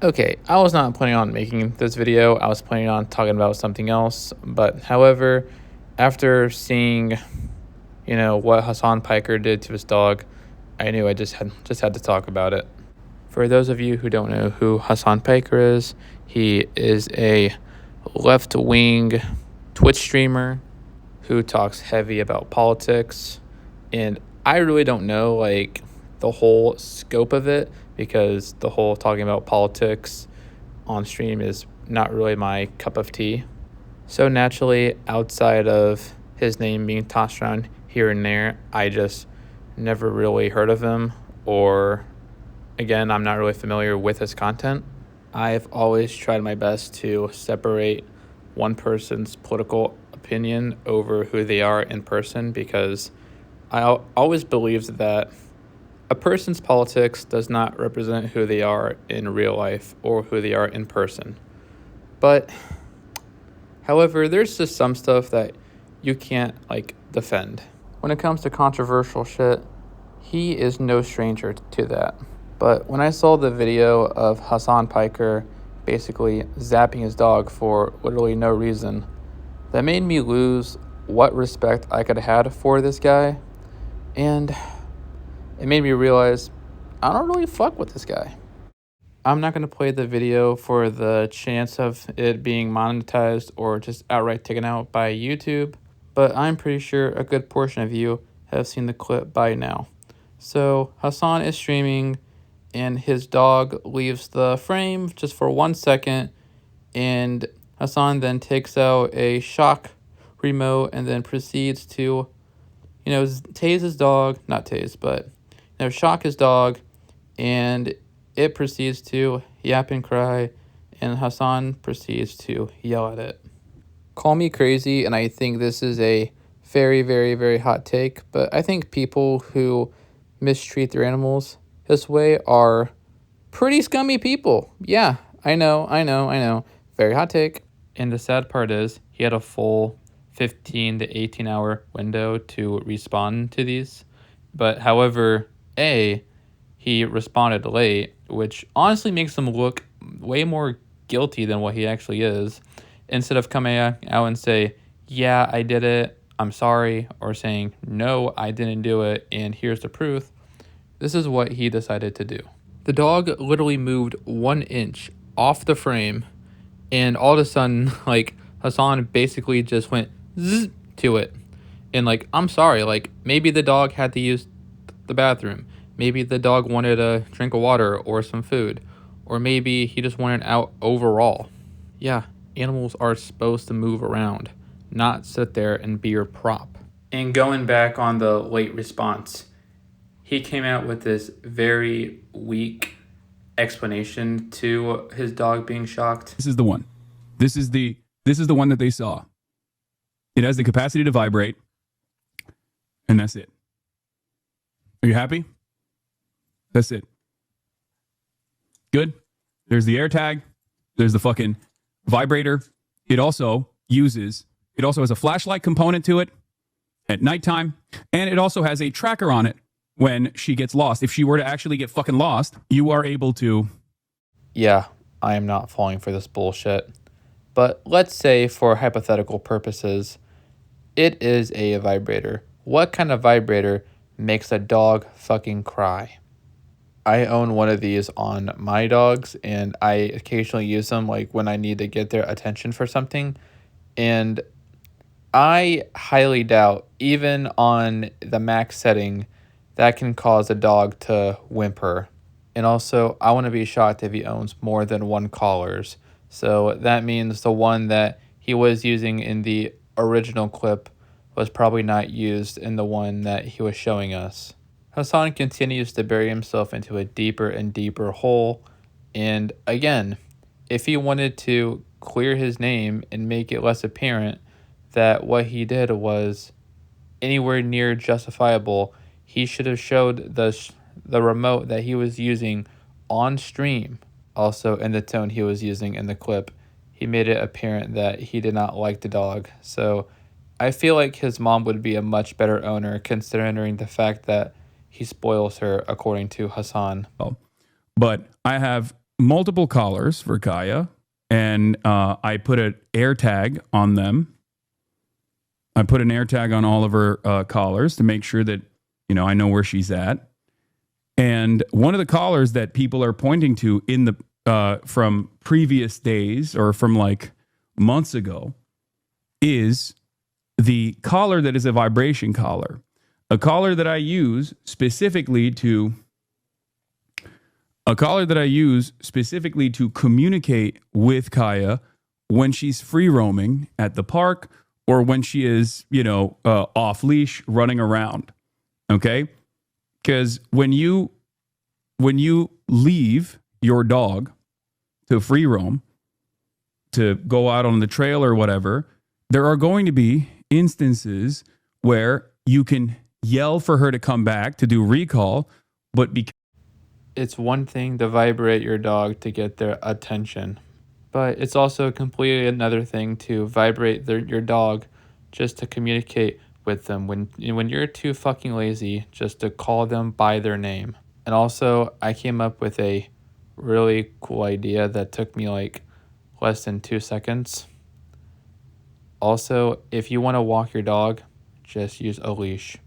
Okay, I was not planning on making this video. I was planning on talking about something else. But however, after seeing, what Hasan Piker did to his dog, I knew I just had to talk about it. For those of you who don't know who Hasan Piker is, he is a left-wing Twitch streamer who talks heavy about politics, and I really don't know like the whole scope of it because the whole talking about politics on stream is not really my cup of tea. So naturally, outside of his name being tossed around here and there, I just never really heard of him, or again, I'm not really familiar with his content. I've always tried my best to separate one person's political opinion over who they are in person because I always believed that a person's politics does not represent who they are in real life or who they are in person. But, however, there's just some stuff that you can't, defend. When it comes to controversial shit, he is no stranger to that. But when I saw the video of Hasan Piker basically zapping his dog for literally no reason, that made me lose what respect I could have had for this guy. And it made me realize I don't really fuck with this guy. I'm not going to play the video for the chance of it being monetized or just outright taken out by YouTube, but I'm pretty sure a good portion of you have seen the clip by now. So Hasan is streaming and his dog leaves the frame just for 1 second, and Hasan then takes out a shock remote and then proceeds to, tase his dog, not tase, but, shock his dog, and it proceeds to yap and cry, and Hasan proceeds to yell at it. Call me crazy, and I think this is a very, very, very hot take, but I think people who mistreat their animals this way are pretty scummy people. Yeah, I know. Very hot take. And the sad part is he had a full 15 to 18 hour window to respond to these. But however, he responded late, which honestly makes him look way more guilty than what he actually is. Instead of coming out and say, yeah, I did it, I'm sorry, or saying, no, I didn't do it, and here's the proof, this is what he decided to do. The dog literally moved 1 inch off the frame, and all of a sudden, Hasan basically just went zzz to it. And, I'm sorry, maybe the dog had to use the bathroom. Maybe the dog wanted a drink of water or some food. Or maybe he just wanted out overall. Yeah, animals are supposed to move around, not sit there and be your prop. And going back on the late response, he came out with this very weak explanation to his dog being shocked. This is the one. This is the one that they saw. It has the capacity to vibrate, and that's it. Are you happy? That's it. Good. There's the AirTag. There's the fucking vibrator. It also has a flashlight component to it at nighttime, and it also has a tracker on it when she gets lost. If she were to actually get fucking lost, you are able to... Yeah, I am not falling for this bullshit. But let's say, for hypothetical purposes, it is a vibrator. What kind of vibrator makes a dog fucking cry? I own one of these on my dogs, and I occasionally use them when I need to get their attention for something. And I highly doubt, even on the max setting, that can cause a dog to whimper. And also, I want to be shocked if he owns more than one collars. So that means the one that he was using in the original clip was probably not used in the one that he was showing us. Hasan continues to bury himself into a deeper and deeper hole. And again, if he wanted to clear his name and make it less apparent that what he did was anywhere near justifiable, he should have showed the remote that he was using on stream. Also, in the tone he was using in the clip, he made it apparent that he did not like the dog. So I feel like his mom would be a much better owner, considering the fact that he spoils her, according to Hasan. Oh, but I have multiple collars for Kaya, and I put an air tag on them. I put an air tag on all of her collars to make sure that, I know where she's at. And one of the collars that people are pointing to in the from previous days or from like months ago is the collar that is a vibration collar, a collar that I use specifically to communicate with Kaya when she's free roaming at the park or when she is, off leash running around. Okay? Because when you leave your dog to free roam, to go out on the trail or whatever, there are going to be instances where you can yell for her to come back to do recall, but because It's one thing to vibrate your dog to get their attention, but it's also completely another thing to vibrate your dog just to communicate with them when you're too fucking lazy just to call them by their name. And also, I came up with a really cool idea that took me like less than 2 seconds. Also, if you want to walk your dog, just use a leash.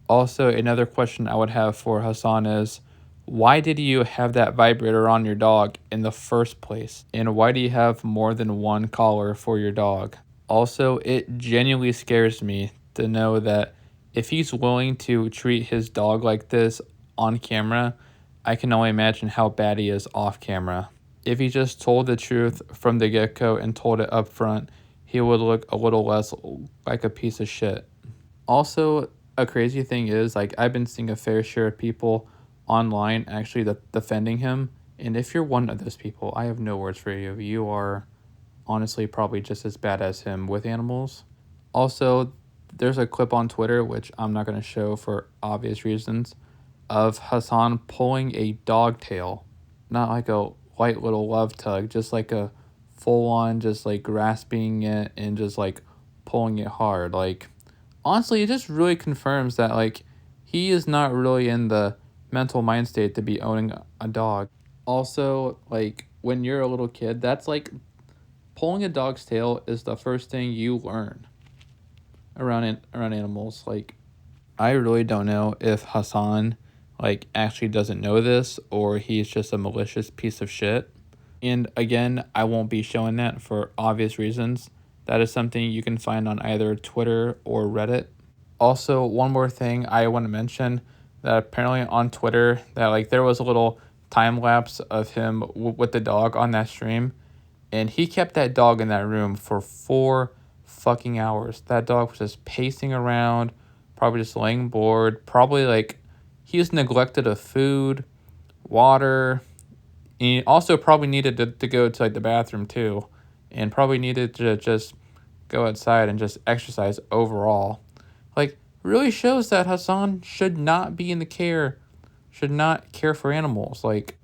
Also, another question I would have for Hasan is, why did you have that vibrator on your dog in the first place? And why do you have more than one collar for your dog? Also, it genuinely scares me to know that if he's willing to treat his dog like this on camera, I can only imagine how bad he is off camera. If he just told the truth from the get-go and told it up front, he would look a little less like a piece of shit. Also, a crazy thing is, like, I've been seeing a fair share of people online actually defending him, and if you're one of those people, I have no words for you. You are honestly probably just as bad as him with animals. Also, there's a clip on Twitter, which I'm not going to show for obvious reasons, of Hasan pulling a dog tail. Not like a light little love tug, just like a full-on, just like grasping it and just like pulling it hard. Like, honestly, it just really confirms that like he is not really in the mental mind state to be owning a dog. Also, like when you're a little kid, that's like pulling a dog's tail is the first thing you learn around animals. Like, I really don't know if Hasan like actually doesn't know this or he's just a malicious piece of shit. And again, I won't be showing that for obvious reasons. That is something you can find on either Twitter or Reddit. Also, one more thing I want to mention, that apparently on Twitter that like there was a little time lapse of him with the dog on that stream, and he kept that dog in that room for 4 fucking hours. That dog was just pacing around, probably just laying bored, probably like he was neglected of food, water. He also probably needed to go to like the bathroom too, and probably needed to just go outside and just exercise overall. Like, really shows that Hasan should not be in the should not care for animals. Like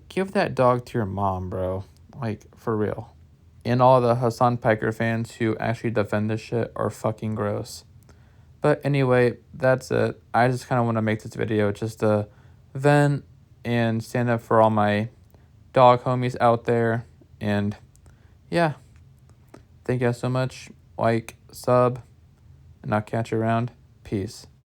give that dog to your mom, bro. Like, for real. And all the Hasan Piker fans who actually defend this shit are fucking gross. But anyway, that's it. I just kind of want to make this video just to vent and stand up for all my dog homies out there. And yeah, thank you guys so much. Like, sub, and I'll catch you around. Peace.